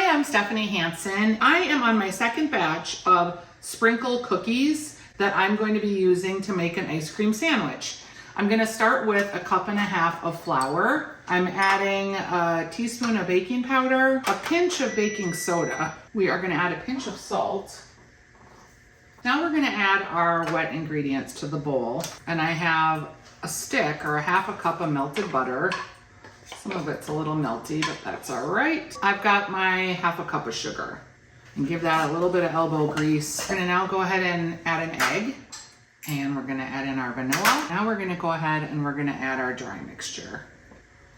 Hi, I'm Stephanie Hansen. I am on my second batch of sprinkle cookies that I'm going to be using to make an ice cream sandwich. I'm going to start with a cup and a half of flour. I'm adding a teaspoon of baking powder, a pinch of baking soda. We are going to add a pinch of salt. Now we're going to add our wet ingredients to the bowl. And I have a stick or a half a cup of melted butter. Some of it's a little melty, but that's all right. I've got my half a cup of sugar and give that a little bit of elbow grease. I'm gonna now go ahead and add an egg, and we're gonna add in our vanilla. Now we're gonna go ahead and we're gonna add our dry mixture.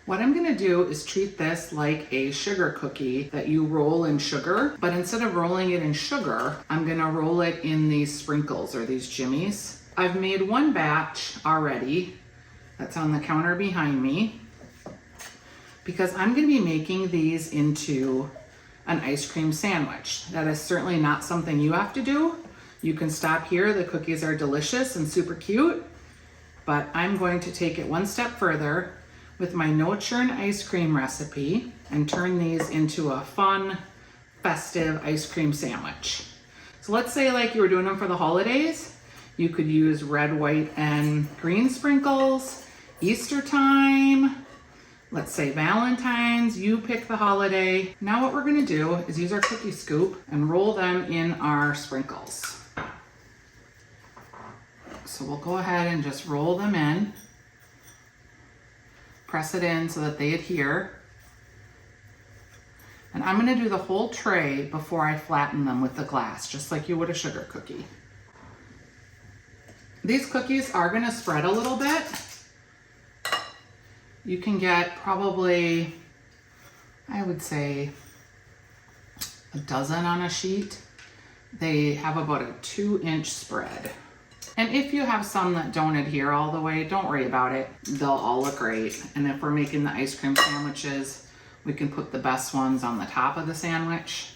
What I'm gonna do is treat this like a sugar cookie that you roll in sugar, but instead of rolling it in sugar, I'm gonna roll it in these sprinkles or these jimmies. I've made one batch already that's on the counter behind me, because I'm going to be making these into an ice cream sandwich. That is certainly not something you have to do. You can stop here. The cookies are delicious and super cute, but I'm going to take it one step further with my no churn ice cream recipe and turn these into a fun, festive ice cream sandwich. So let's say like you were doing them for the holidays. You could use red, white, and green sprinkles, Easter time, let's say Valentine's, you pick the holiday. Now what we're gonna do is use our cookie scoop and roll them in our sprinkles. So we'll go ahead and just roll them in. Press it in so that they adhere. And I'm gonna do the whole tray before I flatten them with the glass, just like you would a sugar cookie. These cookies are gonna spread a little bit. You can get probably, I would say, a dozen on a sheet. They have about a 2-inch spread. And if you have some that don't adhere all the way, don't worry about it. They'll all look great. And if we're making the ice cream sandwiches, we can put the best ones on the top of the sandwich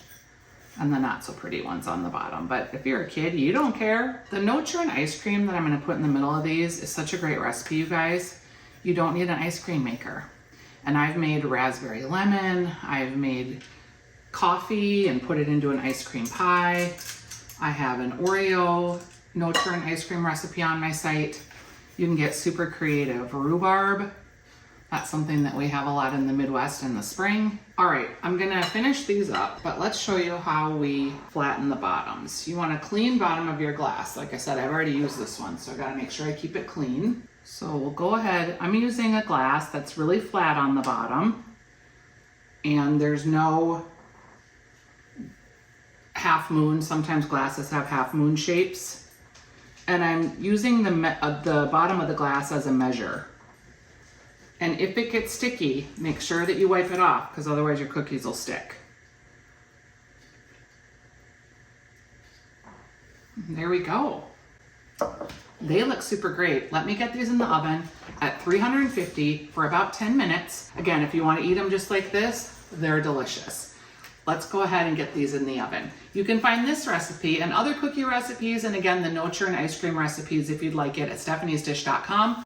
and the not so pretty ones on the bottom. But if you're a kid, you don't care. The no churn ice cream that I'm gonna put in the middle of these is such a great recipe, you guys. You don't need an ice cream maker. And I've made raspberry lemon, I've made coffee and put it into an ice cream pie. I have an Oreo no churn ice cream recipe on my site. You can get super creative. Rhubarb, that's something that we have a lot in the Midwest in the spring. All right, I'm gonna finish these up, but let's show you how we flatten the bottoms. You want a clean bottom of your glass. Like I said, I've already used this one, so I gotta make sure I keep it clean. So we'll go ahead, I'm using a glass that's really flat on the bottom, and there's no half moon. Sometimes glasses have half moon shapes. And I'm using the bottom of the glass as a measure. And if it gets sticky, make sure that you wipe it off, because otherwise your cookies will stick. There we go. They look super great. Let me get these in the oven at 350 for about 10 minutes. Again, if you want to eat them just like this, they're delicious. Let's go ahead and get these in the oven. You can find this recipe and other cookie recipes, and again, the no churn ice cream recipes if you'd like it, at stephaniesdish.com.